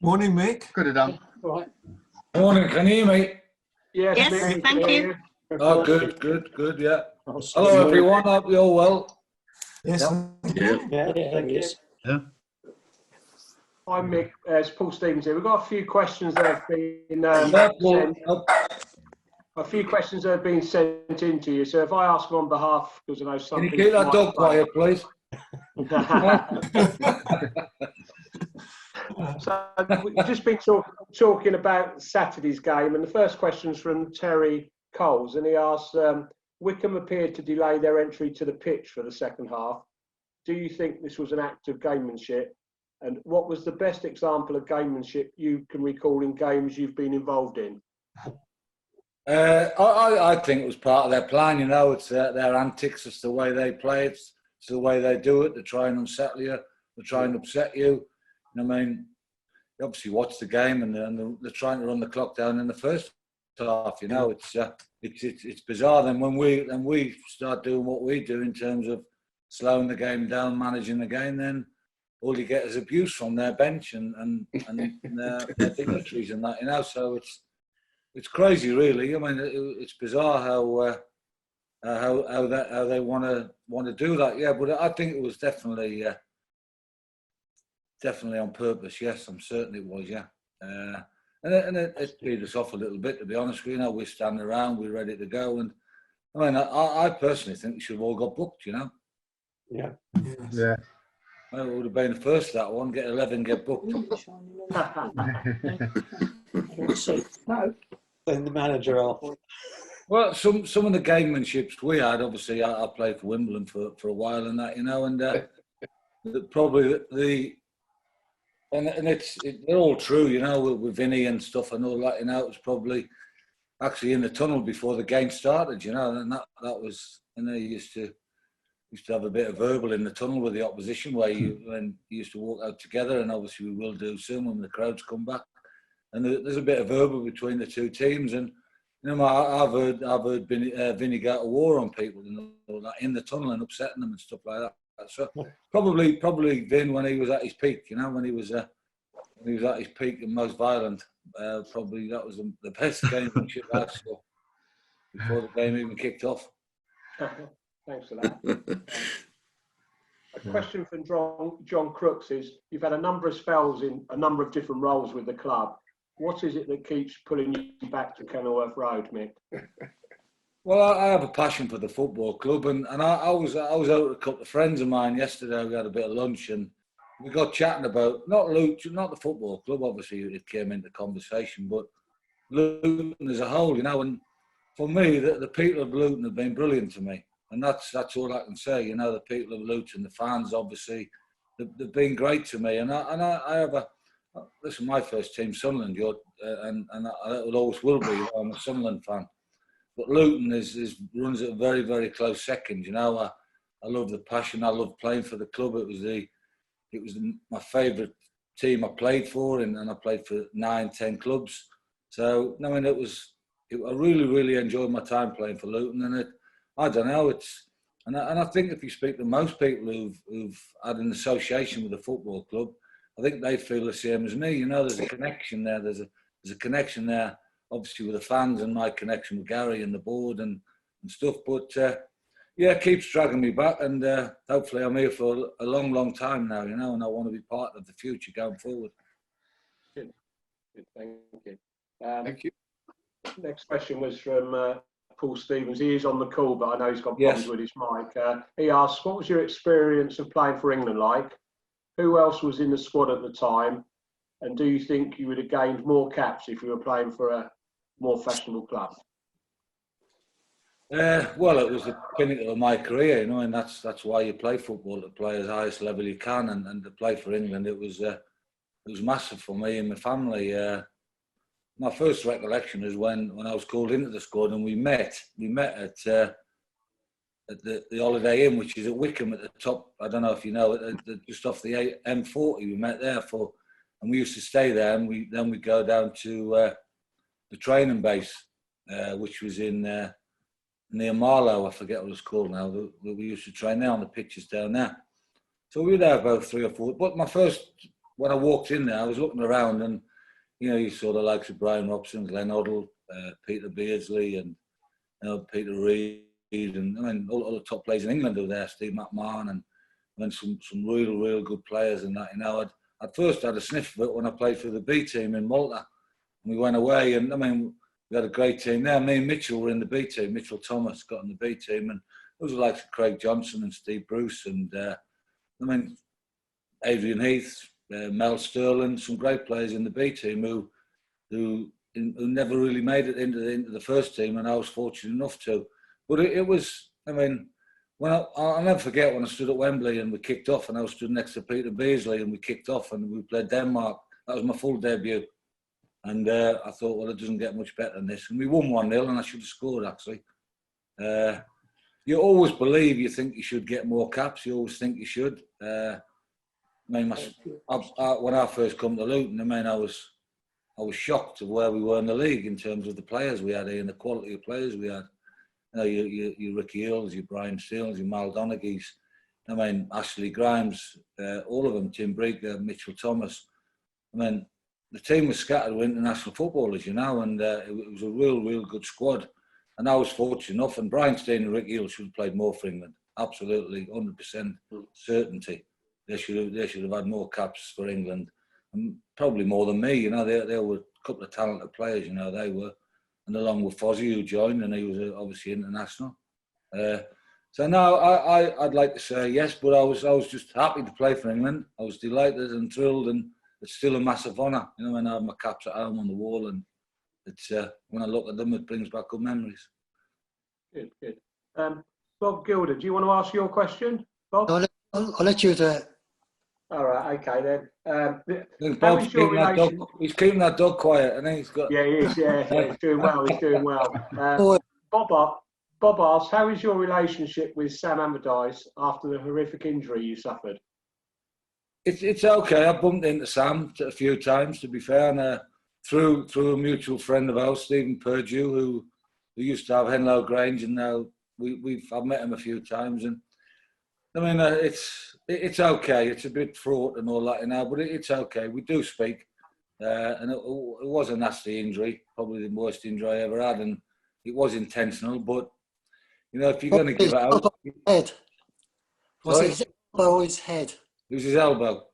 Morning, Mick. Could have done. Right. Morning, can you hear me? Yes, Yes, Mick, thank you. Oh, good, yeah. Oh, Hello, everyone. Hope you're all well. Yes, Yep. thank you. Yeah, thank you. Yeah. Hi, Mick. It's Paul Stevens here. We've got a few questions that have been Well, a few questions that have been sent in to you. So if I ask them on behalf, because I know can some you people keep that might dog quiet, please? So we've just been talking about Saturday's game, and the first question is from Terry Coles, and he asks, Wickham appeared to delay their entry to the pitch for the second half. Do you think this was an act of gamemanship? And what was the best example of gamemanship you can recall in games you've been involved in? I think it was part of their plan, you know. It's their antics, it's the way they play, it's the way they do it. They try and unsettle you, they try and upset you. I mean, you obviously watch the game and they're trying to run the clock down in the first half, you know. It's bizarre. Then when we start doing what we do in terms of slowing the game down, managing the game, then all you get is abuse from their bench and their dignitaries and that, you know. So it's crazy, really. I mean, it's bizarre how they want to do that. Yeah, but I think it was definitely on purpose. Yes, I'm certain it was. Yeah, and it peed us off a little bit, to be honest with you. You know, we're standing around, we're ready to go, and I mean, I personally think we should have all got booked. You know. Yeah. Yeah. Well, it would have been the first that one. Get 11, get booked. Then the manager off. Well, some of the gamemanships we had, obviously, I played for Wimbledon for a while and that, you know, and probably they're all true, you know, with Vinny and stuff and all that, you know. It was probably actually in the tunnel before the game started, you know, and that was, you know, you used to have a bit of verbal in the tunnel with the opposition where you used to walk out together, and obviously we will do soon when the crowds come back. And there's a bit of verbal between the two teams, and you know, I've heard Vinny go to war on people and all that in the tunnel and upsetting them and stuff like that. So probably Vin when he was at his peak, you know, when he was at his peak and most violent. Probably that was the best gamemanship I saw before the game even kicked off. Thanks for that. A question from John Crooks is, you've had a number of spells in a number of different roles with the club. What is it that keeps pulling you back to Kenilworth Road, Mick? Well, I have a passion for the football club, and I was out with a couple of friends of mine yesterday. We had a bit of lunch, and we got chatting about not the football club. Obviously, it came into conversation, but Luton as a whole, you know. And for me, the people of Luton have been brilliant to me, and that's all I can say. You know, the people of Luton, the fans, obviously, they've been great to me, and I have a. Listen, my first team, Sunderland, and it will always will be. I'm a Sunderland fan, but Luton runs at a very, very close second. You know, I love the passion. I love playing for the club. It was my favourite team I played for, and I played for 9-10 clubs. So I mean, I really, really enjoyed my time playing for Luton, and I don't know, and I think if you speak to most people who've had an association with the football club, I think they feel the same as me. You know, there's a connection there. There's a connection there, obviously, with the fans and my connection with Gary and the board and stuff. But yeah, it keeps dragging me back, and hopefully I'm here for a long, long time now. You know, and I want to be part of the future going forward. Good. Thank you. Thank you. Next question was from Paul Stevens. He is on the call, but I know he's got problems with his mic. He asks, what was your experience of playing for England like? Who else was in the squad at the time? And do you think you would have gained more caps if you were playing for a more fashionable club? Well, it was the pinnacle of my career, you know, and that's why you play football, to play as highest level you can, and to play for England, it was massive for me and my family. My first recollection is when I was called into the squad, and we met at the Holiday Inn, which is at Wickham at the top. I don't know if you know it, just off the M40. We met there and we used to stay there, and then we'd go down to the training base, which was in near Marlow. I forget what it's called now. We used to train there on the pitches down there. So we were there about 3 or 4. But my first when I walked in there, I was looking around, and you saw the likes of Brian Robson, Glenn Hoddle, Peter Beardsley, and Peter Reid, and I mean all the top players in England were there. Steve McMahon, and then some real good players and that. At first I had a sniff of it when I played for the B team in Malta. And we went away, and I mean we had a great team there. Me and Mitchell were in the B team. Mitchell Thomas got in the B team, and those were like Craig Johnson and Steve Bruce, and I mean Adrian Heath, Mel Sterling, some great players in the B team who never really made it into the first team, and I was fortunate enough to. But it was, I mean, I'll never forget when I stood at Wembley and we kicked off, and I was stood next to Peter Beardsley and we kicked off and we played Denmark. That was my full debut, and I thought, well, it doesn't get much better than this, and we won 1-0, and I should have scored actually. You always believe, you think you should get more caps. You always think you should. I mean, when I first come to Luton, I mean, I was shocked of where we were in the league in terms of the players we had here and the quality of players we had. Your Ricky Hills, your Brian Steels, your Mal Donaghy's, I mean, Ashley Grimes, all of them, Tim Breaker, Mitchell Thomas. I mean, the team was scattered with international footballers, and it was a real good squad. And I was fortunate enough, and Brian Stein and Ricky Hills should have played more for England. Absolutely, 100% certainty. They should have had more caps for England, and probably more than me. They were a couple of talented players. They were, and along with Fozzie, who joined, and he was obviously international. So now I'd like to say yes, but I was just happy to play for England. I was delighted and thrilled, and it's still a massive honour. When I have my caps at home on the wall, and it's when I look at them, it brings back good memories. Good. Bob Gilder, do you want to ask your question, Bob? I'll let you do it. All right, okay then. Bob's he's keeping that dog quiet, and he's got. Yeah, he is. Yeah, he's doing well. He's doing well. Bob asks, how is your relationship with Sam Allardyce after the horrific injury you suffered? It's okay. I bumped into Sam a few times, to be fair, and through a mutual friend of ours, Stephen Purdue, who used to have Henlow Grange, and now I've met him a few times, and I mean it's okay. It's a bit fraught and all that but it's okay. We do speak, and it was a nasty injury, probably the worst injury I ever had, and it was intentional. But if you're going to give it out, head. Was it his elbow or his head? It was his elbow.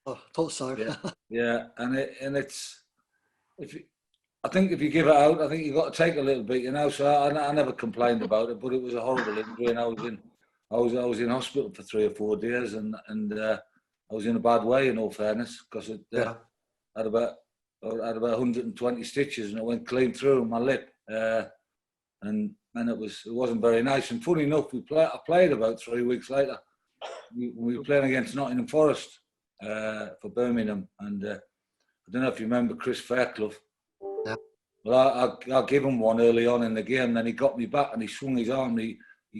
Oh, I thought so. Yeah, I think if you give it out, I think you've got to take a little bit, So I never complained about it, but it was a horrible injury, and I was in hospital for 3 or 4 days, and I was in a bad way, in all fairness, because it had about 120 stitches, and it went clean through my lip, and it wasn't very nice. And funny enough, I played about 3 weeks later. We were playing against Nottingham Forest for Birmingham, and I don't know if you remember Chris Fairclough. Yeah. Well, I gave him one early on in the game, then he got me back and he swung his arm. He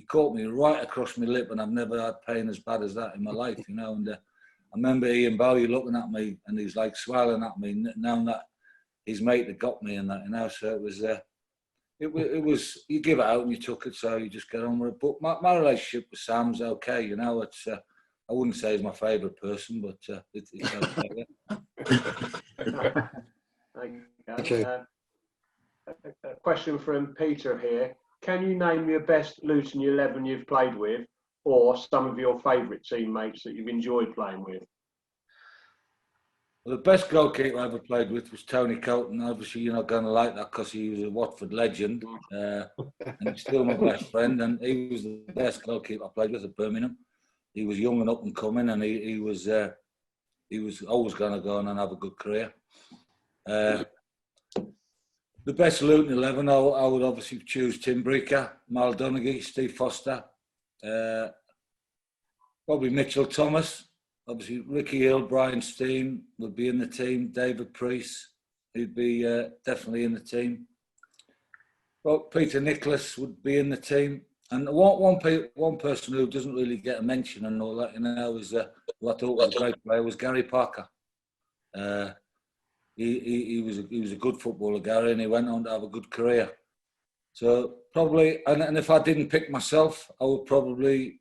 caught me right across my lip, and I've never had pain as bad as that in my life, And I remember Ian Bowyer looking at me, and he's like smiling at me, knowing that his mate had got me and that, So it was you give it out and you took it, so you just get on with it. But my relationship with Sam's okay, It's I wouldn't say he's my favourite person, but it's okay. Okay. A question from Peter here. Can you name your best Luton 11 you've played with, or some of your favourite teammates that you've enjoyed playing with? Well, the best goalkeeper I ever played with was Tony Colton. Obviously, you're not going to like that because he was a Watford legend, and he's still my best friend. And he was the best goalkeeper I played with at Birmingham. He was young and up and coming, and he was always going to go on and have a good career. The best Luton 11, I would obviously choose Tim Breaker, Mal Donaghy, Steve Foster, probably Mitchell Thomas. Obviously, Ricky Hill, Brian Steen would be in the team. David Priest, he'd be definitely in the team. Well, Peter Nicholas would be in the team. And one person who doesn't really get a mention and all that, is who I thought was a great player was Gary Parker. He was a good footballer, Gary, and he went on to have a good career. So probably, and if I didn't pick myself, I would probably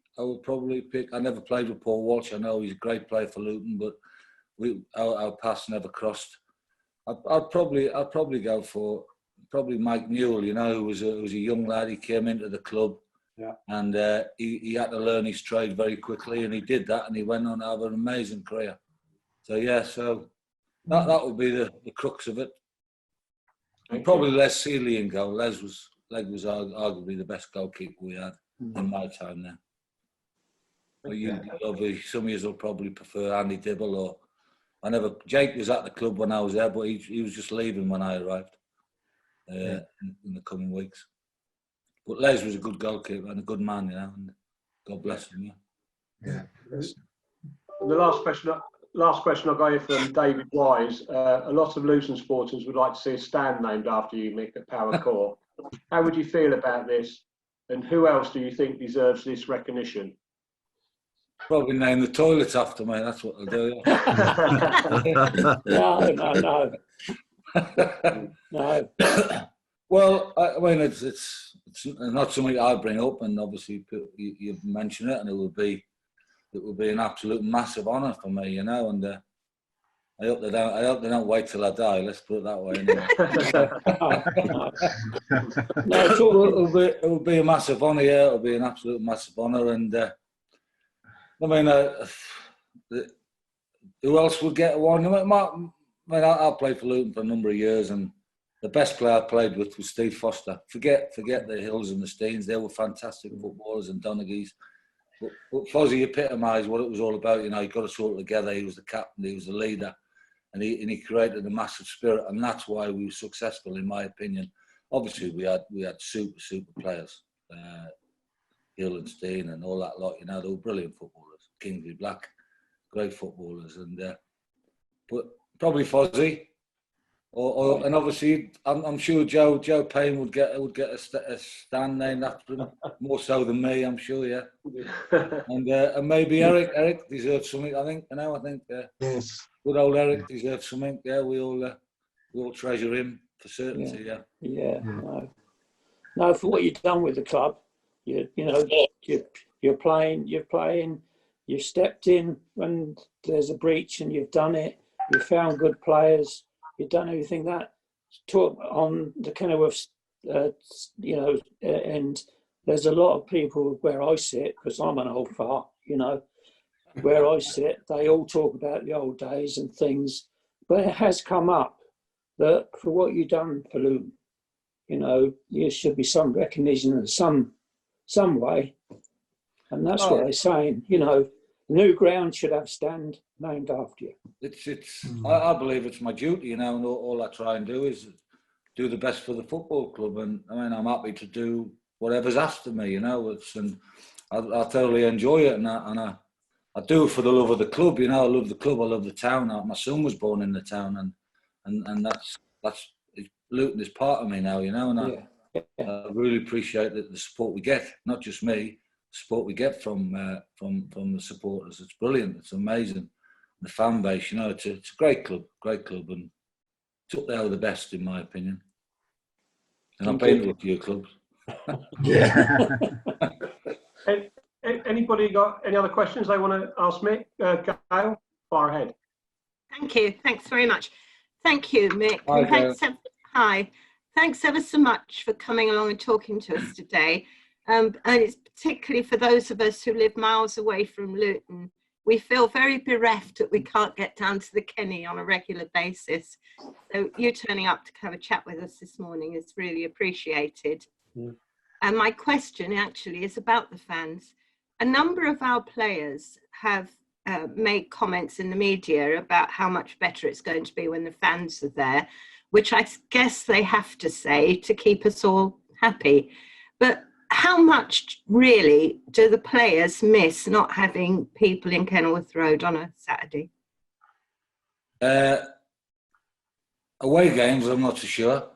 pick. I never played with Paul Walsh. I know he's a great player for Luton, but our paths never crossed. I'd probably go for Mike Newell, you know, who was a young lad. He came into the club, and he had to learn his trade very quickly, and he did that, and he went on to have an amazing career. So that would be the crux of it. And probably Les Seeley in goal. Leg was arguably the best goalkeeper we had in my time there. But some of you will probably prefer Andy Dibble, or Jake was at the club when I was there, but he was just leaving when I arrived in the coming weeks. But Les was a good goalkeeper and a good man, you know, and God bless him. Yeah. The last question I got here from David Wise. A lot of Luton supporters would like to see a stand named after you, Mick, at Power Court. How would you feel about this? And who else do you think deserves this recognition? Probably name the toilets after me. That's what I'll do. No. Well, I mean, it's not something I bring up, and obviously you mention it, and it will be an absolute massive honour for me, you know. And I hope they don't wait till I die. Let's put it that way. Anyway. It will be a massive honour. Yeah, it will be an absolute massive honour, and I mean, who else would get one? I played for Luton for a number of years, and the best player I played with was Steve Foster. Forget the Hills and the Steens. They were fantastic footballers, and Donaghy's. But Fozzie epitomised what it was all about. You know, he got us all together. He was the captain. He was the leader, and he created a massive spirit, and that's why we were successful, in my opinion. Obviously, we had super players, Hill and Steen, and all that lot. You know, they were brilliant footballers. Kingsley Black, great footballers, and but probably Fozzie. And obviously, I'm sure Joe Payne would get a stand named after him, more so than me, I'm sure, yeah. And maybe Eric deserves something. I think Yes. Good old Eric deserves something. Yeah, we all treasure him for certainty. Yeah. No, for what you've done with the club, you're playing. You've stepped in when there's a breach, and you've done it. You've found good players. You've done everything that taught on the Kenilworth, and there's a lot of people where I sit, because I'm an old fart, you know, where I sit, they all talk about the old days and things, but it has come up that for what you've done for Luton, you know, there should be some recognition in some way, and that's what they're saying, you know. New ground should have stand named after you. I believe it's my duty, you know, and all I try and do is do the best for the football club. And I mean, I'm happy to do whatever's asked of me, you know. And I thoroughly enjoy it, and I do it for the love of the club, you know. I love the club, I love the town. My son was born in the town, and that's Luton is part of me now, you know. And I really appreciate the support we get, not just me. Support we get from the supporters. It's brilliant. It's amazing. The fan base, you know, it's a great club, and it's up there with the best, in my opinion. And I've been to a few clubs. Yeah. Anybody got any other questions they want to ask me? Gail, far ahead. Thank you. Thanks very much. Thank you, Mick. Hi, Hi. Thanks ever so much for coming along and talking to us today. And it's particularly for those of us who live miles away from Luton. We feel very bereft that we can't get down to the Kenny on a regular basis. So you turning up to have a chat with us this morning is really appreciated. Yeah. And my question actually is about the fans. A number of our players have made comments in the media about how much better it's going to be when the fans are there, which I guess they have to say to keep us all happy. But how much really do the players miss not having people in Kenilworth Road on a Saturday? Away games, I'm not so sure,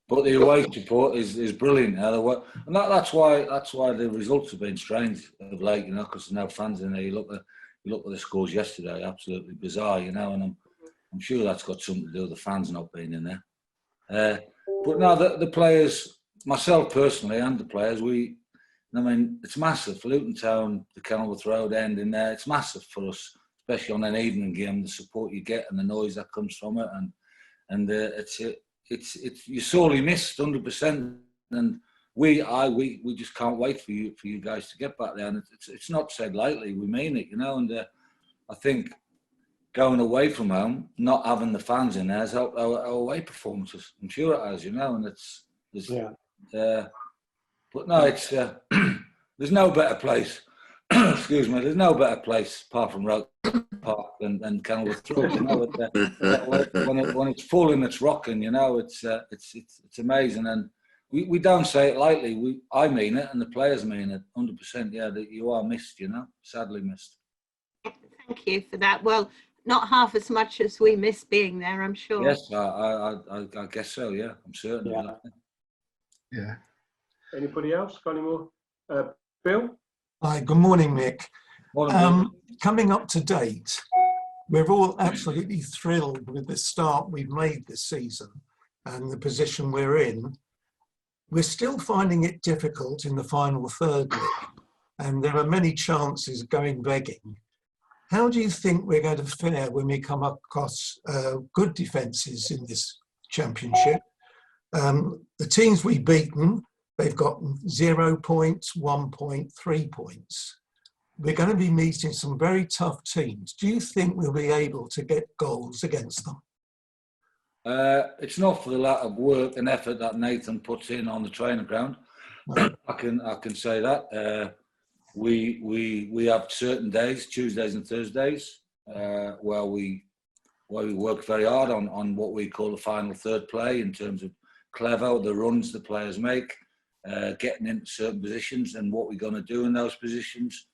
but the away support is brilliant. And that's why the results have been strange of late, you know, because there's no fans in there. You look at the scores yesterday, absolutely bizarre, you know, and I'm sure that's got something to do with the fans not being in there. But no, the players, myself personally, and the players, it's massive for Luton Town, the Kenilworth Road end in there. It's massive for us. It's especially on an evening game, the support you get and the noise that comes from it, and it's you're sorely missed 100%. And we just can't wait for you guys to get back there. And it's not said lightly. We mean it, And I think going away from home, not having the fans in there, has helped our away performances. I'm sure it has, And but no, it's there's no better place. Excuse me. There's no better place apart from Roke Park than Kenilworth Thrupp. When it's full and it's rocking, it's amazing. And we don't say it lightly. I mean it, and the players mean it 100%. Yeah, that you are missed. Sadly missed. Thank you for that. Well, not half as much as we miss being there, I'm sure. Yes, I guess so. Yeah, I'm certain. Yeah. Yeah. Anybody else got any more? Bill? Hi, good morning, Mick. Morning, Coming up to date, we're all absolutely thrilled with the start we've made this season and the position we're in. We're still finding it difficult in the final third, Mick, and there are many chances going begging. How do you think we're going to fare when we come across good defences in this championship? The teams we've beaten, they've got 0 points, 1 point, 3 points. We're going to be meeting some very tough teams. Do you think we'll be able to get goals against them? It's not for the lack of work and effort that Nathan puts in on the training ground. I can say that. We have certain days, Tuesdays and Thursdays, where we work very hard on what we call the final third play in terms of clever, the runs the players make, getting into certain positions and what we're going to do in those positions.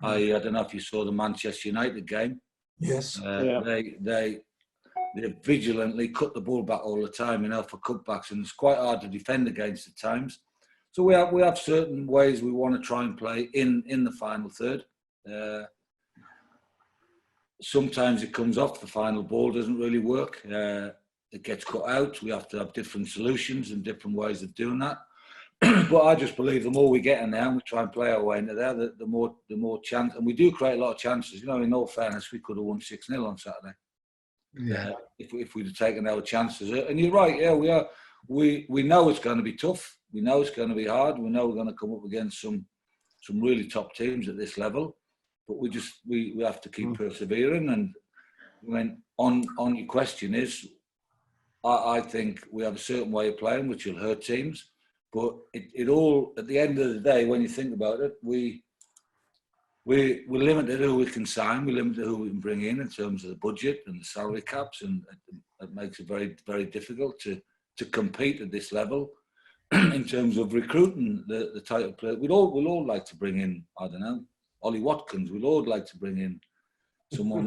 I don't know if you saw the Manchester United game. Yes. They vigilantly cut the ball back all the time, for cutbacks, and it's quite hard to defend against at times. So we have certain ways we want to try and play in the final third. Sometimes it comes off, the final ball doesn't really work. It gets cut out. We have to have different solutions and different ways of doing that. But I just believe the more we get in there and we try and play our way into there, the more chance. And we do create a lot of chances. In all fairness, we could have won 6-0 on Saturday. Yeah. If we'd have taken our chances. And you're right, yeah, we are. We know it's going to be tough. We know it's going to be hard. We know we're going to come up against some really top teams at this level. But we have to keep persevering. And when on your question is, I think we have a certain way of playing which will hurt teams. But it all, at the end of the day, when you think about it, we're limited who we can sign. We're limited who we can bring in terms of the budget and the salary caps, and it makes it very, very difficult to compete at this level. In terms of recruiting the type of player, we'll all like to bring in, I don't know, Ollie Watkins. We'll all like to bring in someone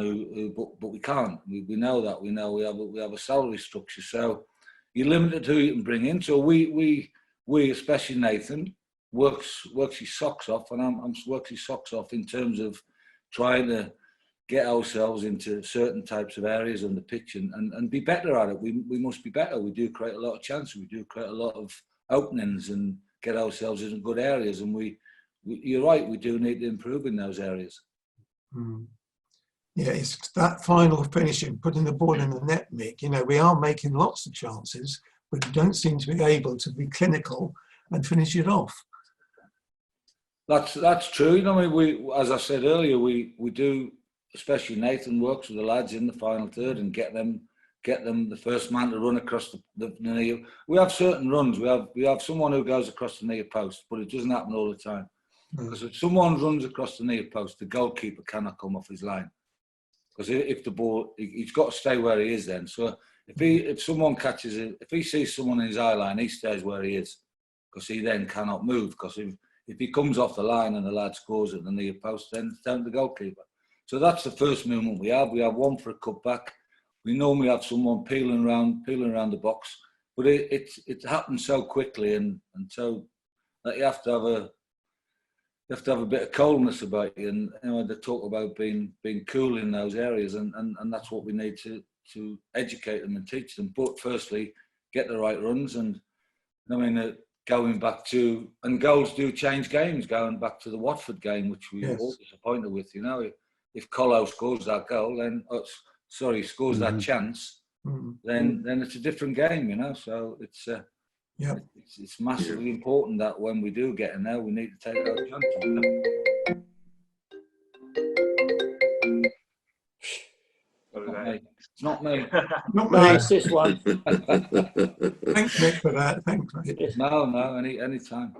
but we can't. We know that. We know we have a salary structure, so you're limited who you can bring in. So we especially Nathan works his socks off, and I'm works his socks off in terms of trying to get ourselves into certain types of areas on the pitch and be better at it. We must be better. We do create a lot of chances. We do create a lot of openings and get ourselves in good areas. And you're right, we do need to improve in those areas. Yeah, it's that final finishing, putting the ball in the net, Mick. We are making lots of chances, but we don't seem to be able to be clinical and finish it off. That's true. We, as I said earlier, we do, especially Nathan works with the lads in the final third and get them the first man to run across the near. We have certain runs. We have someone who goes across the near post, but it doesn't happen all the time. Because if someone runs across the near post, the goalkeeper cannot come off his line. Because if the ball, he's got to stay where he is then. So if someone catches it, if he sees someone in his eye line, he stays where he is. Because he then cannot move. Because if he comes off the line and the lad scores at the near post, then it's down to the goalkeeper. So that's the first movement we have. We have one for a cutback. We normally have someone peeling around the box. But it happens so quickly and so that you have to have a bit of coldness about you, and they talk about being cool in those areas, and that's what we need to educate them and teach them. But firstly, get the right runs, and going back to, and goals do change games. Going back to the Watford game, which we were all disappointed with, if Colo scores that goal, then scores that chance, then it's a different game, you know. So it's it's massively important that when we do get in there, we need to take those chances. You know? It's not me. Not No, me. it's this one. Thanks, Mick, for that. Thanks, mate. No, any time.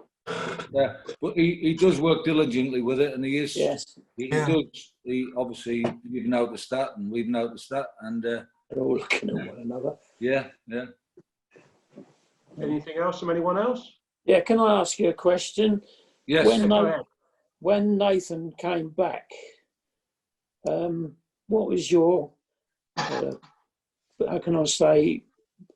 Yeah, but he does work diligently with it, and he is. Yes. He does. He obviously, you've noticed that, and we've noticed that, and They're all looking at one another. yeah. Anything else from anyone else? Yeah, can I ask you a question? Yes. Go ahead. When Nathan came back, what was your, how can I say,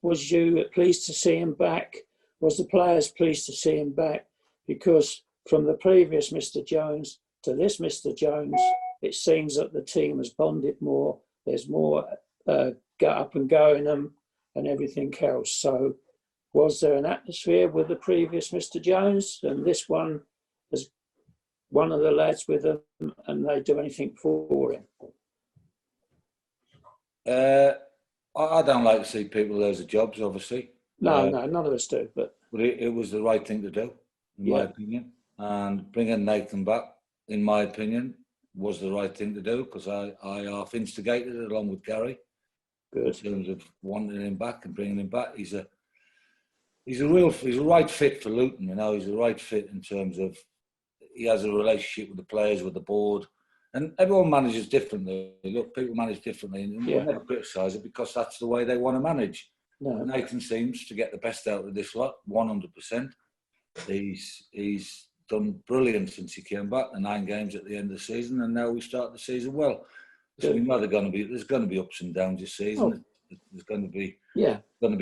was you pleased to see him back? Was the players pleased to see him back? Because from the previous Mr. Jones to this Mr. Jones, it seems that the team has bonded more. There's more get up and go in them and everything else. So was there an atmosphere with the previous Mr. Jones and this one as one of the lads with them, and they do anything for him? I don't like to see people lose their jobs, obviously. No, none of us do. But it was the right thing to do, in my opinion. And bringing Nathan back, in my opinion, was the right thing to do, because I half instigated it along with Gary. good. In terms of wanting him back and bringing him back. He's a right fit for Luton, you know. He's a right fit in terms of he has a relationship with the players, with the board, and everyone manages differently. Look, people manage differently, and we'll never criticise it because that's the way they want to manage. No. Nathan seems to get the best out of this lot, 100%. He's done brilliant since he came back. The 9 games at the end of the season, and now we start the season well. So we know there's going to be ups and downs this season. There's going to be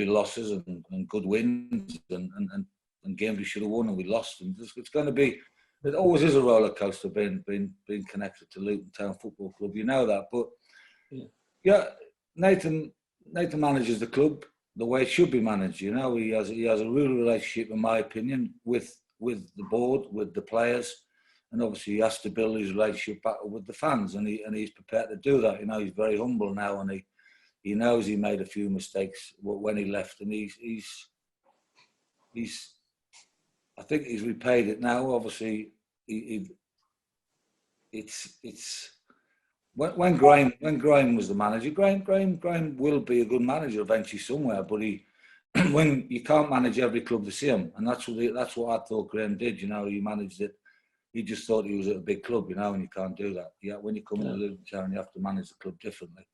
losses and good wins and games we should have won and we lost. And it's going to be. It always is a roller coaster being connected to Luton Town Football Club. You know that, but Nathan manages the club the way it should be managed. You know, he has a real relationship, in my opinion, with the board, with the players. And obviously, he has to build his relationship back with the fans, and he's prepared to do that. You know, he's very humble now, and he knows he made a few mistakes when he left, and he's I think he's repaid it now. Obviously, it's when Graham was the manager. Graham will be a good manager eventually somewhere, but when you can't manage every club the same, and that's what I thought Graham did. You know, he managed it. He just thought he was at a big club, you know, and you can't do that. Yeah, when you come into Luton Town, you have to manage the club differently.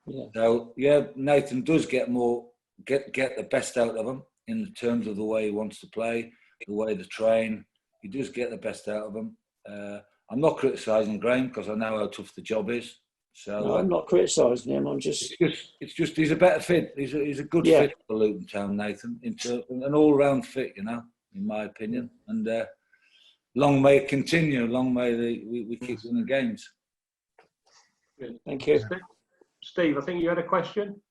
Yeah. So Nathan does get the best out of him in terms of the way he wants to play, the way to train. He does get the best out of him. I'm not criticising Graham because I know how tough the job is. So no, I'm not criticising him. I'm just. It's just he's a better fit. He's a good fit for Luton Town, Nathan. An all-round fit, you know, in my opinion. And long may it continue. Long may we keep winning games. Good. Thank you. Steve, I think you had a question?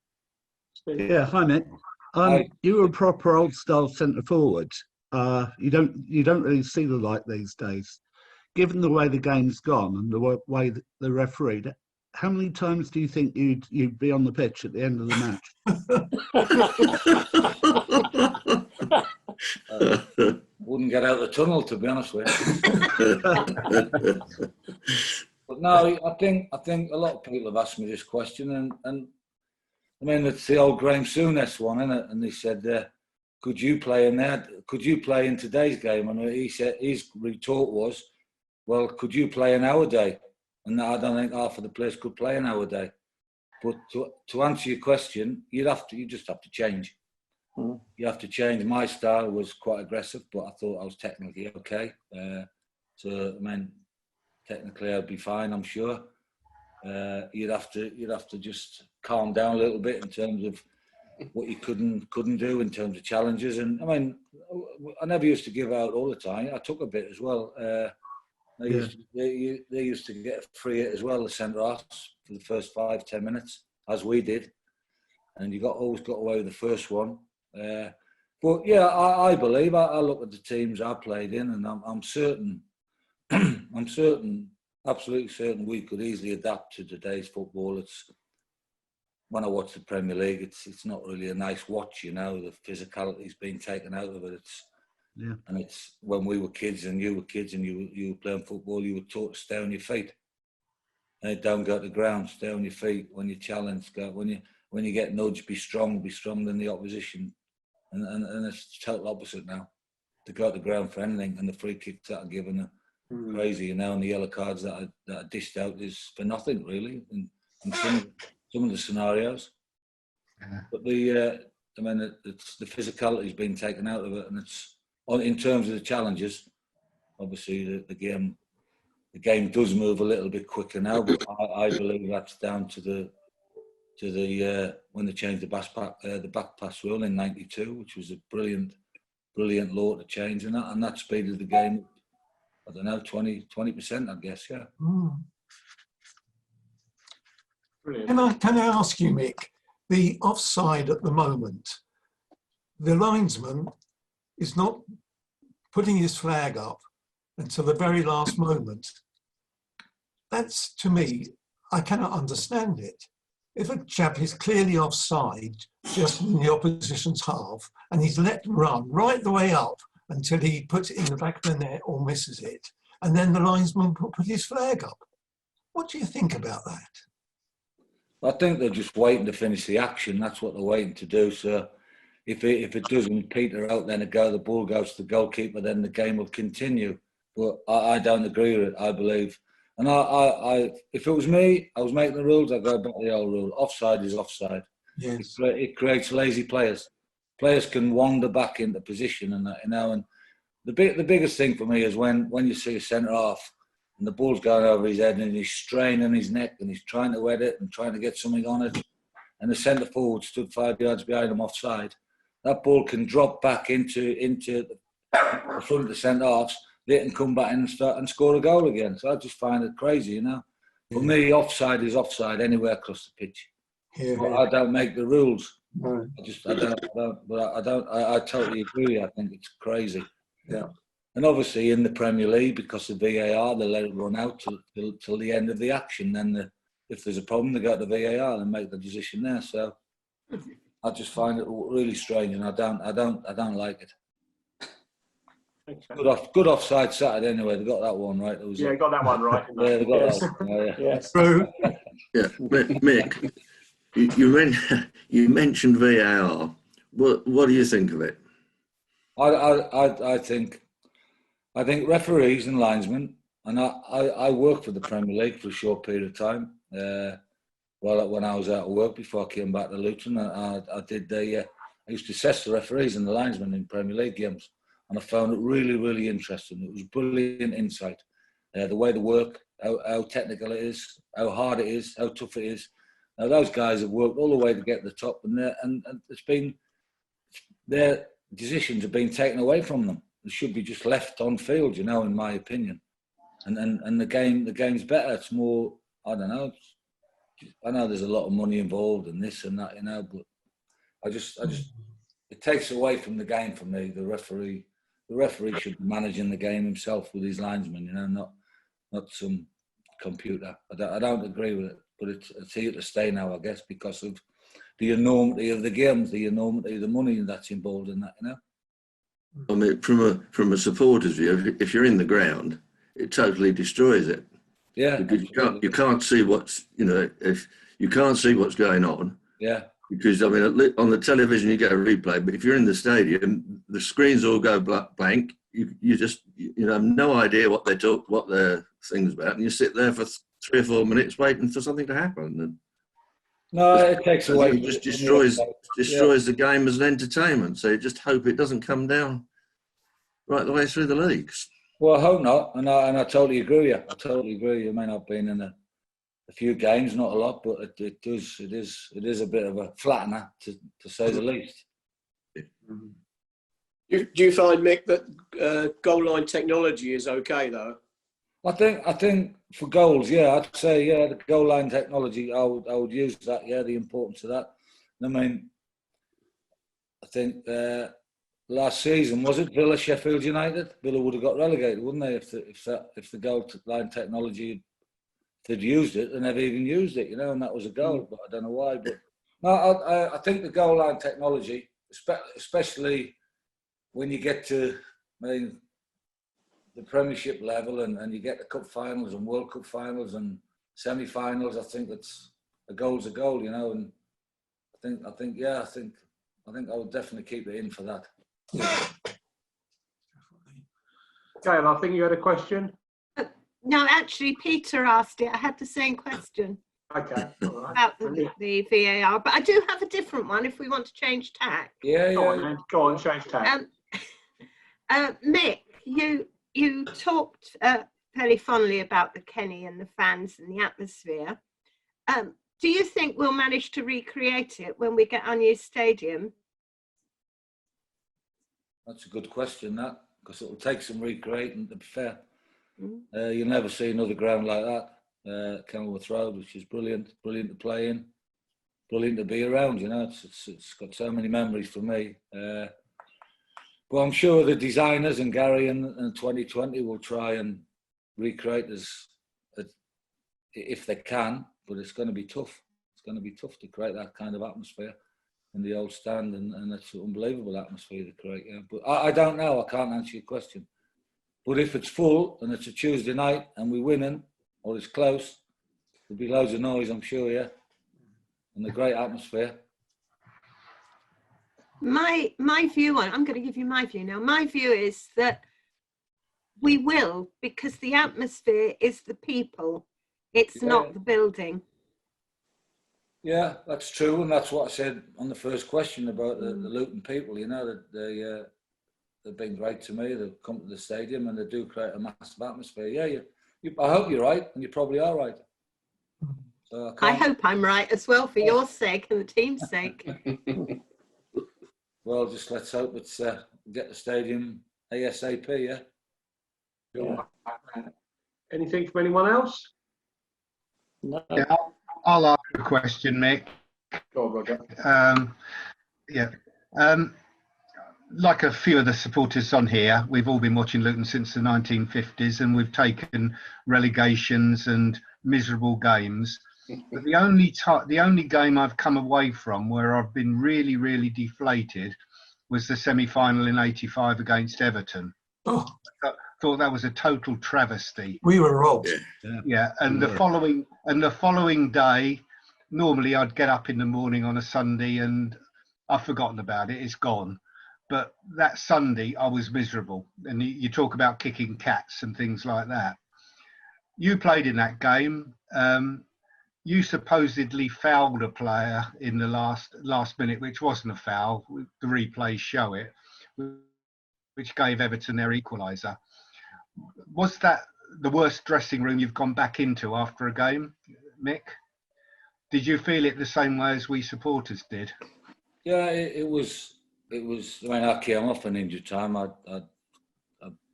Steve? Yeah, hi Mick. You were a proper old style centre forward. You don't really see the light these days. Given the way the game's gone and the way the refereed, how many times do you think you'd be on the pitch at the end of the match? Wouldn't get out of the tunnel, to be honest with you. But no, I think a lot of people have asked me this question, and I mean, it's the old Graham Souness one, isn't it? And they said, could you play in there? Could you play in today's game? And he said, his retort was, well, could you play in our day? And I don't think half of the players could play in our day. But to answer your question, you just have to change. Mm. You have to change. My style was quite aggressive, but I thought I was technically okay. So I mean, technically I'd be fine, I'm sure. You'd have to just calm down a little bit in terms of what you couldn't do in terms of challenges. And I mean, I never used to give out all the time. I took a bit as well. They used to get free hit as well, the centre halves, for the first 5-10 minutes, as we did. And you always got away with the first one. But yeah, I believe I look at the teams I played in, and I'm certain absolutely certain we could easily adapt to today's football. It's when I watch the Premier League, it's not really a nice watch, you know. The physicality's been taken out of it. And it's when we were kids and you were kids and you were playing football, you were taught to stay on your feet. And don't go to the ground, stay on your feet. When you're challenged, when you get nudged, be stronger than the opposition. And it's total opposite now. To go to the ground for anything, and the free kicks that are given are crazy, you know, and the yellow cards that are dished out is for nothing really in some of the scenarios. But it's the physicality's been taken out of it, and it's in terms of the challenges. Obviously, the game does move a little bit quicker now, but I believe that's down to the when they changed the back pass rule in '92, which was a brilliant law to change, and that speeded the game. I don't know, 20%, I guess, yeah. Brilliant. Can I ask you, Mick, the offside at the moment, the linesman is not putting his flag up until the very last moment. That's, to me, I cannot understand it. If a chap is clearly offside, just in the opposition's half, and he's let run right the way up until he puts it in the back of the net or misses it, and then the linesman put his flag up. What do you think about that? I think they're just waiting to finish the action. That's what they're waiting to do. So if it doesn't peter out, then the ball goes to the goalkeeper, then the game will continue. But I don't agree with it, I believe. And if it was me, I was making the rules, I'd go back to the old rule. Offside is offside. Yes. It creates lazy players. Players can wander back into position and that, you know. And the biggest thing for me is when you see a centre half and the ball's going over his head and he's straining his neck and he's trying to head it and trying to get something on it, and the centre forward stood 5 yards behind him offside. That ball can drop back into the front of the centre halves. They can come back in and start and score a goal again. So I just find it crazy, you know. For me, offside is offside anywhere across the pitch. I don't make the rules. Right. I totally agree. I think it's crazy. Yeah. And obviously in the Premier League, because of VAR, they let it run out till the end of the action. Then if there's a problem, they go to VAR and make the decision there. So I just find it really strange, and I don't like it. Okay. Good offside Saturday anyway. They got that one right. Yeah, got that one right. Yeah, they got Yes. that one. Yeah. Yes. True. Yeah, Mick, you mentioned VAR. What do you think of it? I think referees and linesmen, and I worked for the Premier League for a short period of time. When I was out of work before I came back to Luton, I used to assess the referees and the linesmen in Premier League games, and I found it really, really interesting. It was brilliant insight, the way they work, how technical it is, how hard it is, how tough it is. Now those guys have worked all the way to get to the top, and it's been their decisions have been taken away from them. They should be just left on field, you know, in my opinion. And the game's better. It's more, I don't know. I know there's a lot of money involved in this and that, you know, but I just it takes away from the game for me. The referee should be managing the game himself with his linesmen, you know, not some computer. I don't agree with it, but it's here to stay now, I guess, because of the enormity of the games, the enormity of the money that's involved in that, you know. I mean, from a supporter's view, if you're in the ground, it totally destroys it. Yeah, because you can't see what's, you know, if you can't see what's going on. Yeah. Because I mean, on the television you get a replay, but if you're in the stadium, the screens all go blank. You just have no idea what their thing's about, and you sit there for 3 or 4 minutes waiting for something to happen. And no, it takes away. It just destroys the game as an entertainment. So you just hope it doesn't come down right the way through the leagues. Well, I hope not, and I totally agree with you. I totally agree. You may not have been in a few games, not a lot, but it is a bit of a flattener to say the least. Do you find, Mick, that goal line technology is okay though? I think for goals, yeah, I'd say the goal line technology. I would use that. Yeah, the importance of that. I mean, I think last season, was it Villa, Sheffield United? Villa would have got relegated, wouldn't they, if the goal line technology they'd used it, and they've even used it, you know, and that was a goal, but I don't know why. But no, I think the goal line technology, especially when you get to, I mean, the Premiership level and you get the Cup finals and World Cup finals and semi-finals, I think that's a goal's a goal, you know, and I think I would definitely keep it in for that. Gail, I think you had a question. No, actually, Peter asked it. I had the same question Okay, all right. about the VAR, but I do have a different one if we want to change tack. Yeah, Go on, then. Go on, change tack. Mick, you talked fairly fondly about the Kenny and the fans and the atmosphere. Do you think we'll manage to recreate it when we get our new stadium? That's a good question, that, because it'll take some recreating, to be fair. You'll never see another ground like that, Kenilworth Road, which is brilliant to play in, brilliant to be around, you know. It's got so many memories for me. But I'm sure the designers and Gary and 2020 will try and recreate this if they can, but it's going to be tough. It's going to be tough to create that kind of atmosphere in the old stand, and it's an unbelievable atmosphere to create. Yeah. But I don't know. I can't answer your question. But if it's full and it's a Tuesday night and we're winning, or it's close, there'll be loads of noise, I'm sure, yeah, and a great atmosphere. My view on, I'm going to give you my view now. My view is that we will, because the atmosphere is the people. It's not the building. Yeah, that's true, and that's what I said on the first question about the Luton people. You know, that they've been great to me. They've come to the stadium and they do create a massive atmosphere. Yeah, I hope you're right, and you probably are right. So I hope I'm right as well, for your sake and the team's sake. Well, just let's hope it's get the stadium ASAP. Yeah. Anything from anyone else? No. Yeah, I'll ask a question, Mick. Go on, Roger. Like a few of the supporters on here, we've all been watching Luton since the 1950s, and we've taken relegations and miserable games. But the only game I've come away from where I've been really, really deflated was the semi-final in '85 against Everton. Oh, I thought that was a total travesty. we were robbed. Yeah, and the following day, normally I'd get up in the morning on a Sunday and I've forgotten about it. It's gone. But that Sunday I was miserable. And you talk about kicking cats and things like that. You played in that game. You supposedly fouled a player in the last minute, which wasn't a foul. The replays show it, which gave Everton their equaliser. Was that the worst dressing room you've gone back into after a game, Mick? Did you feel it the same way as we supporters did? Yeah, it was. I mean, I came off an injured time. I'd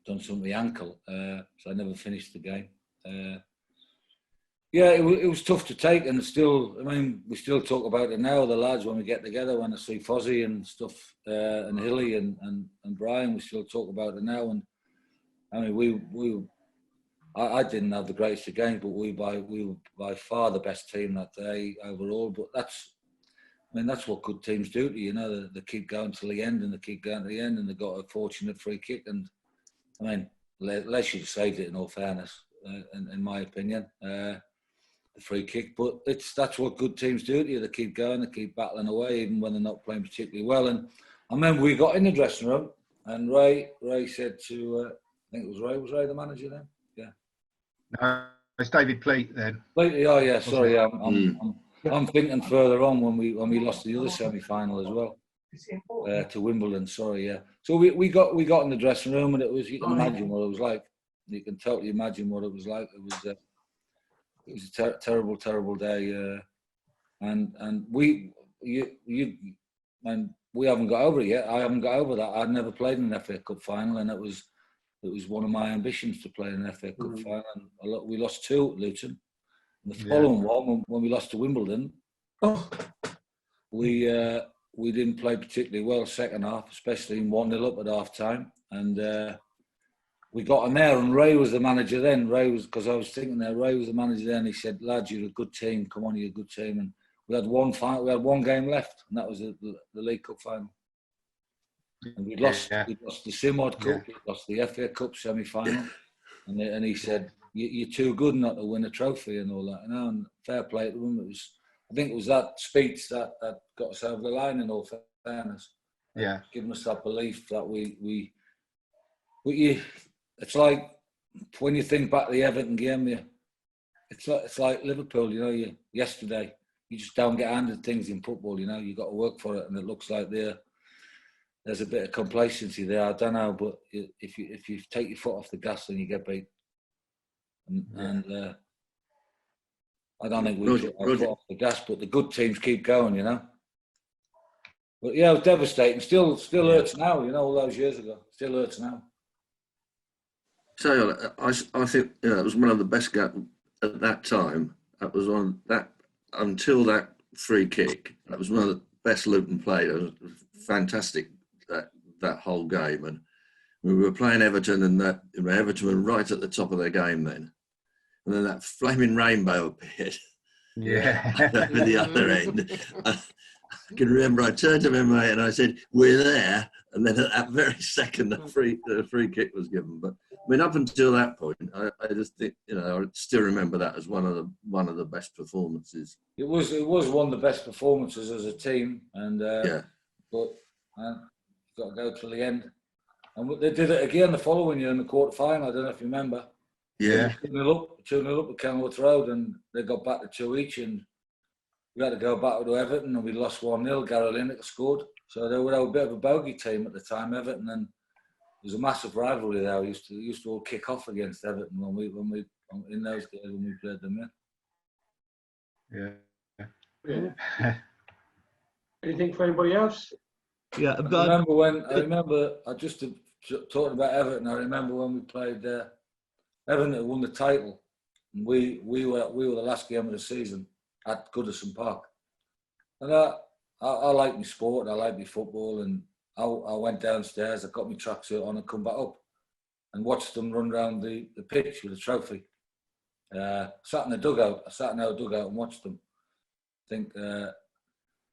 done something with the ankle, so I never finished the game. Yeah, it was tough to take, and still, I mean, we still talk about it now. The lads, when we get together, when I see Fozzie and stuff, and Hilly and Brian, we still talk about it now. And I mean, I didn't have the greatest of games, but we were by far the best team that day overall. But that's what good teams do to you. You know, they keep going till the end, and they keep going to the end, and they got a fortunate free kick. And I mean, Les should have saved it, in all fairness, in my opinion. The free kick, but that's what good teams do to you. They keep going, they keep battling away, even when they're not playing particularly well. And I remember we got in the dressing room, and Ray said to, I think it was Ray. Was Ray the manager then? Yeah. No, it's David Pleat then. Pleat, oh yeah, sorry. I'm thinking further on when we lost the other semi-final as well to Wimbledon. Sorry, yeah. So we got in the dressing room, and it was, you can imagine what it was like. You can totally imagine what it was like. It was a terrible, terrible day, and we haven't got over it yet. I haven't got over that. I'd never played in an FA Cup final, and it was one of my ambitions to play in an FA Cup final. And we lost 2 at Luton. And the following one, when we lost to Wimbledon, we didn't play particularly well second half, especially in 1-0 up at half time, and we got on there, and Ray was the manager then. Ray was, because I was thinking there, Ray was the manager then. He said, "Lads, you're a good team. Come on, you're a good team." And we had one game left, and that was the League Cup final. And we lost the Simod Cup, we lost the FA Cup semi-final, and he said, "You're too good not to win a trophy and all that." And fair play to him. I think it was that speech that got us over the line. In all fairness, giving us that belief that it's like when you think back to the Everton game, it's like Liverpool. Yesterday you just don't get handed things in football. You got to work for it, and it looks like there's a bit of complacency there. I don't know, but if you take your foot off the gas, then you get beat. And I don't think we took our foot off the gas, but the good teams keep going, But yeah, it was devastating. Still hurts now, all those years ago. Still hurts now. So I think it was one of the best games at that time. That was until that free kick. That was one of the best Luton played. It was fantastic that whole game, and we were playing Everton, and Everton were right at the top of their game then, and then that flaming rainbow appeared. Over the other end. I can remember I turned to my mate and I said, "We're there," and then at that very second the free kick was given. But I mean, up until that point, I just think I still remember that as one of the best performances. It was one of the best performances as a team, and but got to go till the end. And they did it again the following year in the quarter final. I don't know if you remember. Yeah. 2-0 at Kenilworth Road, and they got back to 2 each, and we had to go back to Everton, and we lost 1-0. Gary Lineker scored. So they were a bit of a bogey team at the time, Everton, and there was a massive rivalry there. We used to all kick off against Everton when we in those days when we played them. Yeah. Anything for anybody else? Yeah, I remember just talking about Everton. I remember when we played Everton had won the title, and we were the last game of the season at Goodison Park. And I like my sport, and I like my football, and I went downstairs, I got my tracksuit on and come back up and watched them run around the pitch with a trophy. Sat in our dugout and watched them.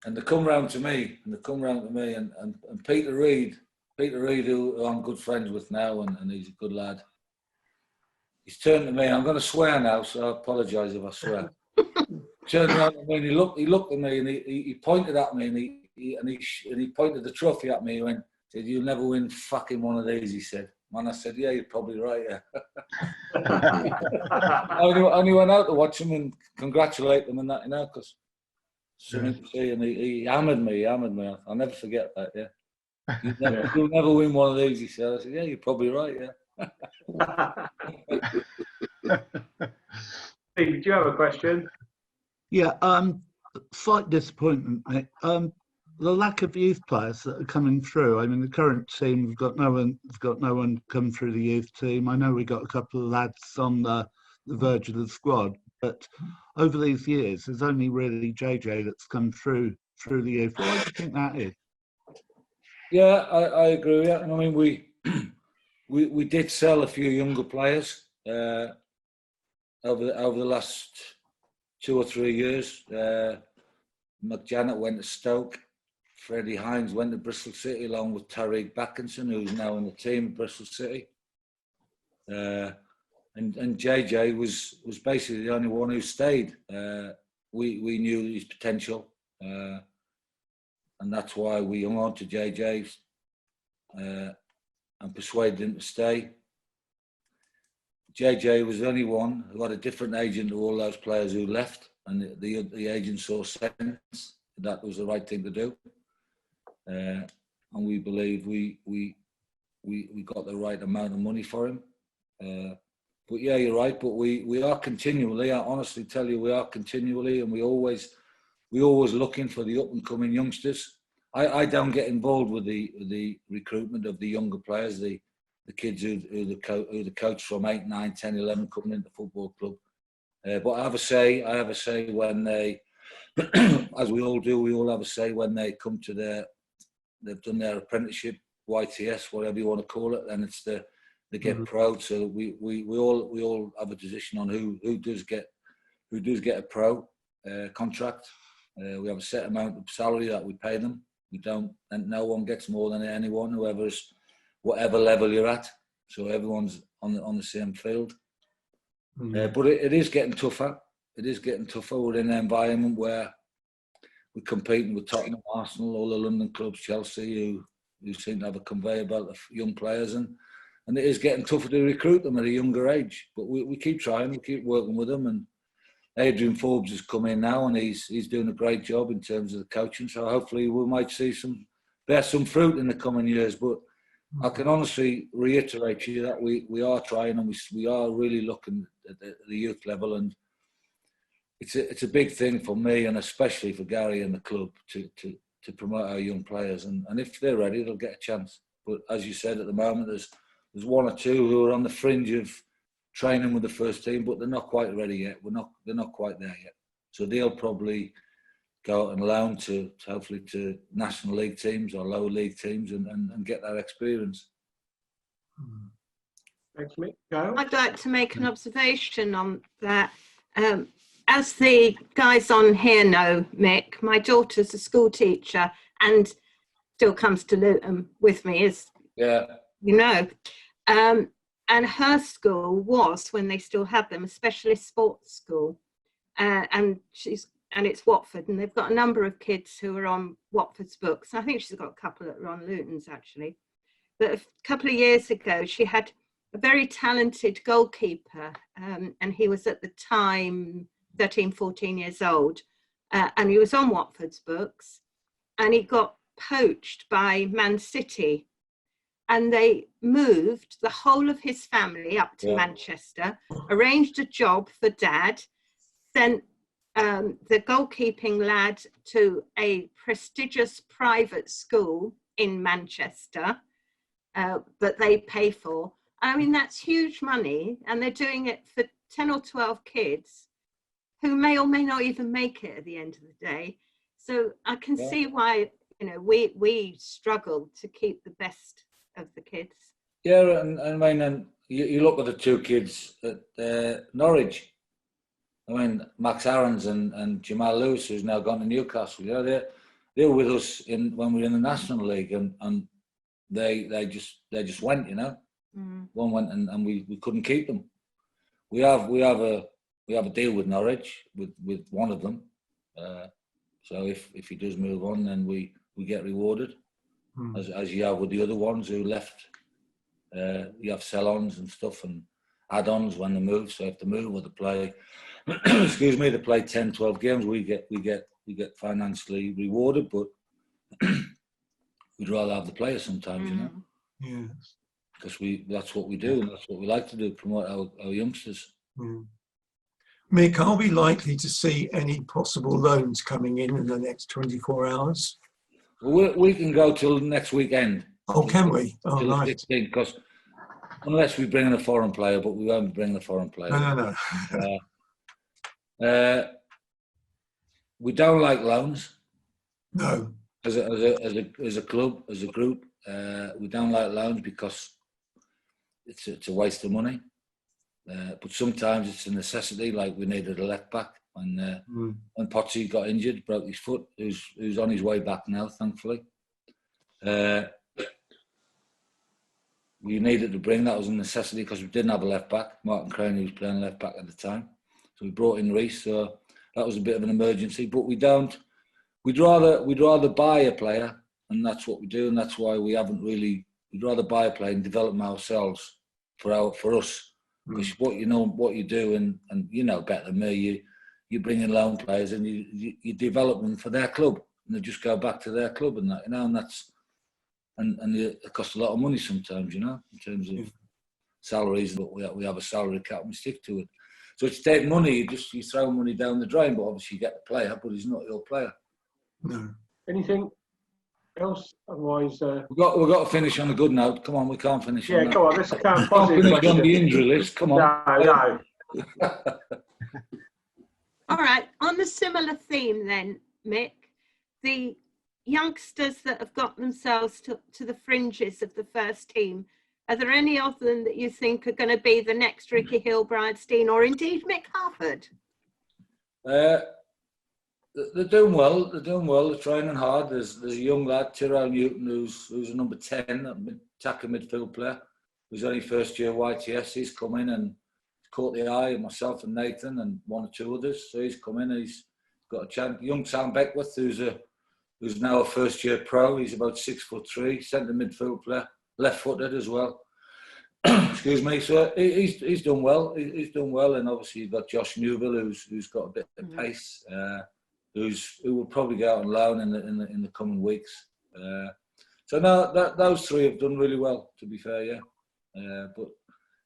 And they come round to me, and Peter Reid, who I'm good friends with now, and he's a good lad. He's turned to me. I'm going to swear now, so I apologise if I swear. Turned around to me, and he looked at me, and he pointed at me, and he pointed the trophy at me. He said, "You'll never win fucking one of these," he said. And I said, "Yeah, you're probably right, yeah." I only went out to watch him and congratulate them and that, because something to see, and he hammered me. I'll never forget that, yeah. You'll never win one of these, he said. I said, "Yeah, you're probably right, yeah." Steve, do you have a question? Yeah, slight disappointment, mate. The lack of youth players that are coming through. I mean, the current team, we've got no one come through the youth team. I know we got a couple of lads on the verge of the squad, but over these years, there's only really JJ that's come through the youth. Why do you think that is? Yeah, I agree with that. And I mean, we did sell a few younger players over the last 2 or 3 years. McJanet went to Stoke. Freddie Hines went to Bristol City along with Tariq Backinson, who's now in the team at Bristol City. And JJ was basically the only one who stayed. We knew his potential, and that's why we hung on to JJ and persuaded him to stay. JJ was the only one who had a different agent to all those players who left, and the agent saw sense that was the right thing to do. And we believe we got the right amount of money for him. But yeah, you're right. But we are continually, I honestly tell you, we are continually, and we always looking for the up and coming youngsters. I don't get involved with the recruitment of the younger players, the kids who the coach from 8, 9, 10, 11 coming into the football club. But I have a say when they, as we all do, we all have a say when they come to they've done their apprenticeship, YTS, whatever you want to call it, and it's the they get pro. So we all have a decision on who does get a pro contract. We have a set amount of salary that we pay them. We don't, and no one gets more than anyone, whatever level you're at. So everyone's on the same field. But it is getting tougher. It is getting tougher. We're in an environment where we're competing with Tottenham, Arsenal, all the London clubs, Chelsea, who seem to have a conveyor belt of young players, and it is getting tougher to recruit them at a younger age. But we keep trying, we keep working with them, and Adrian Forbes has come in now, and he's doing a great job in terms of the coaching. So hopefully we might see bear some fruit in the coming years. But I can honestly reiterate to you that we are trying, and we are really looking at the youth level, and it's a big thing for me, and especially for Gary and the club to promote our young players. And if they're ready, they'll get a chance. But as you said, at the moment, there's one or two who are on the fringe of training with the first team, but they're not quite ready yet. They're not quite there yet. So they'll probably go out and loan to hopefully to National League teams or lower league teams and get that experience. Thanks, Mick. Gail? I'd like to make an observation on that. As the guys on here know, Mick, my daughter's a school teacher and still comes to Luton with me, you know. And her school was, when they still have them, a specialist sports school. And it's Watford, and they've got a number of kids who are on Watford's books. I think she's got a couple that are on Luton's, actually. But a couple of years ago, she had a very talented goalkeeper, and he was at the time 13, 14 years old, and he was on Watford's books, and he got poached by Man City, and they moved the whole of his family up to Manchester, arranged a job for Dad, sent the goalkeeping lad to a prestigious private school in Manchester that they pay for. I mean, that's huge money, and they're doing it for 10 or 12 kids who may or may not even make it at the end of the day. So I can see why, you know, we struggle to keep the best of the kids. Yeah, and I mean, and you look at the two kids at Norwich. I mean, Max Aarons and Jamal Lewis, who's now gone to Newcastle. You know, they were with us when we were in the National League, and they just went. You know, one went, and we couldn't keep them. We have a deal with Norwich with one of them. So if he does move on, then we get rewarded, as you have with the other ones who left. You have sell-ons and stuff and add-ons when they move. So if they move or they play, excuse me, they play 10, 12 games, we get financially rewarded. But we'd rather have the players sometimes, you know. Yes. Because that's what we do, and that's what we like to do, promote our youngsters. Mick, are we likely to see any possible loans coming in the next 24 hours? Well, we can go till next weekend. Oh, can we? Oh, right. Because unless we bring in a foreign player, but we won't bring a foreign player. No. We don't like loans. No. As a club, as a group, we don't like loans because it's a waste of money. But sometimes it's a necessity. Like we needed a left back when Potsy got injured, broke his foot. Who's on his way back now, thankfully. We needed to bring that was a necessity because we didn't have a left back. Martin Craney was playing left back at the time, so we brought in Reece. So that was a bit of an emergency. But we don't. We'd rather buy a player, and that's what we do, and that's why we haven't really. We'd rather buy a player and develop them ourselves for us. Because what you do, and you know better than me. You bring in loan players and you develop them for their club, and they just go back to their club, and that, you know, and that's. And it costs a lot of money sometimes, you know, in terms of salaries. But we have a salary cap and we stick to it. So it's take money. You throw money down the drain, but obviously you get the player, but he's not your player. No. Anything else? Otherwise, we've got to finish on a good note. Come on, we can't finish. Yeah, on come on. Let's count positive. Finish on the injury list. Come on. No. All right. On the similar theme, then, Mick, the youngsters that have got themselves to the fringes of the first team Are there any of them that you think are going to be the next Ricky Hill-Bradstein or indeed Mick Harford? They're doing well. They're doing well. They're training hard. There's a young lad, Tyrell Newton, who's a number 10, attacking midfield player, who's only first year YTS. He's come in and caught the eye of myself and Nathan and one or two others. So he's come in and he's got a chance. Young Sam Beckwith, who's now a first year pro. He's about 6'3", centre midfield player, left footed as well. Excuse me. So he's done well. He's done well, and obviously you've got Josh Newville, who's got a bit of pace. Who will probably go out on loan in the coming weeks. So now those three have done really well, to be fair, yeah. But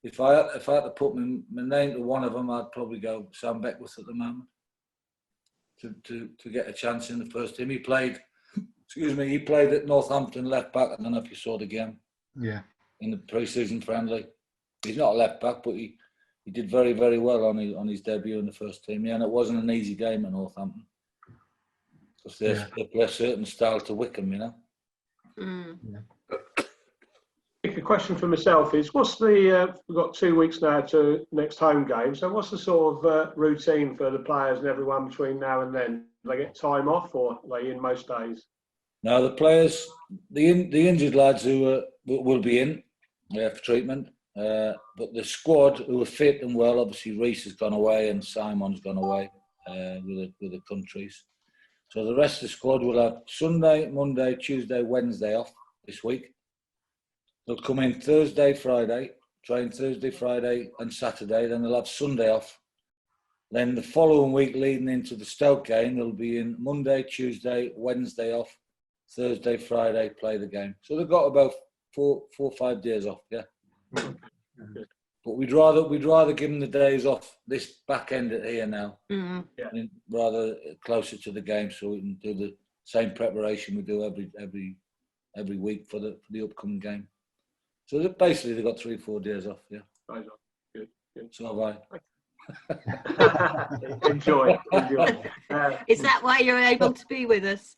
if I had to put my name to one of them, I'd probably go Sam Beckwith at the moment to get a chance in the first team. He played at Northampton left back. I don't know if you saw the game. Yeah. In the pre-season friendly, he's not a left back, but he did very, very well on his debut in the first team. Yeah, and it wasn't an easy game at Northampton. Because they play a certain style to Wickham, you know. A question for myself is, we've got 2 weeks now to next home game, so what's the sort of routine for the players and everyone between now and then? Do they get time off, or are they in most days? No, the players, the injured lads who will be in for treatment, but the squad who are fit and well, obviously Reece has gone away and Simon's gone away with the countries. So the rest of the squad will have Sunday, Monday, Tuesday, Wednesday off this week. They'll come in Thursday, Friday, train Thursday, Friday and Saturday. Then they'll have Sunday off. Then the following week leading into the Stoke game, they'll be in Monday, Tuesday, Wednesday off, Thursday, Friday, play the game. So they've got about 4 or 5 days off, yeah. But we'd rather give them the days off this back end here now, rather closer to the game, so we can do the same preparation we do every week for the upcoming game. So basically they've got 3 or 4 days off, yeah. Good. So have I. Enjoy. Is that why you're able to be with us?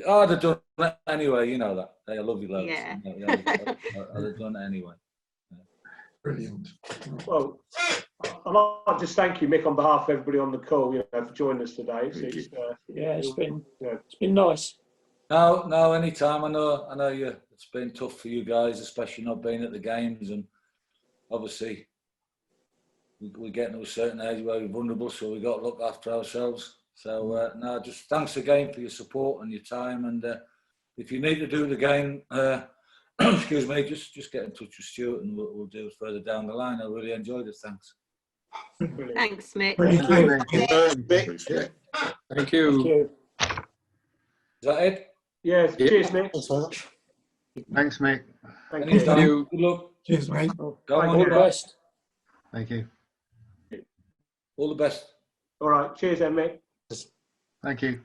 I'd have done it anyway, you know that. They are lovely lads. Yeah. I'd have done it anyway. Brilliant. Well, I'd like to just thank you, Mick, on behalf of everybody on the call, for joining us today. It's been nice. No, anytime. I know you. It's been tough for you guys, especially not being at the games, and obviously we're getting to a certain age where we're vulnerable, so we've got to look after ourselves. So just thanks again for your support and your time. And if you need to do it again, excuse me, just get in touch with Stuart and we'll do it further down the line. I really enjoyed it. Thanks. Thanks, Mick. Thank you. Is that it? Yes. Cheers, Mick. Thanks very much. Thanks, Mick. Thank Anytime. you. Good luck. Cheers, mate. Go Thank on, you. All the best. Thank you. all the best. All right. Cheers, then, Mick. Thank you.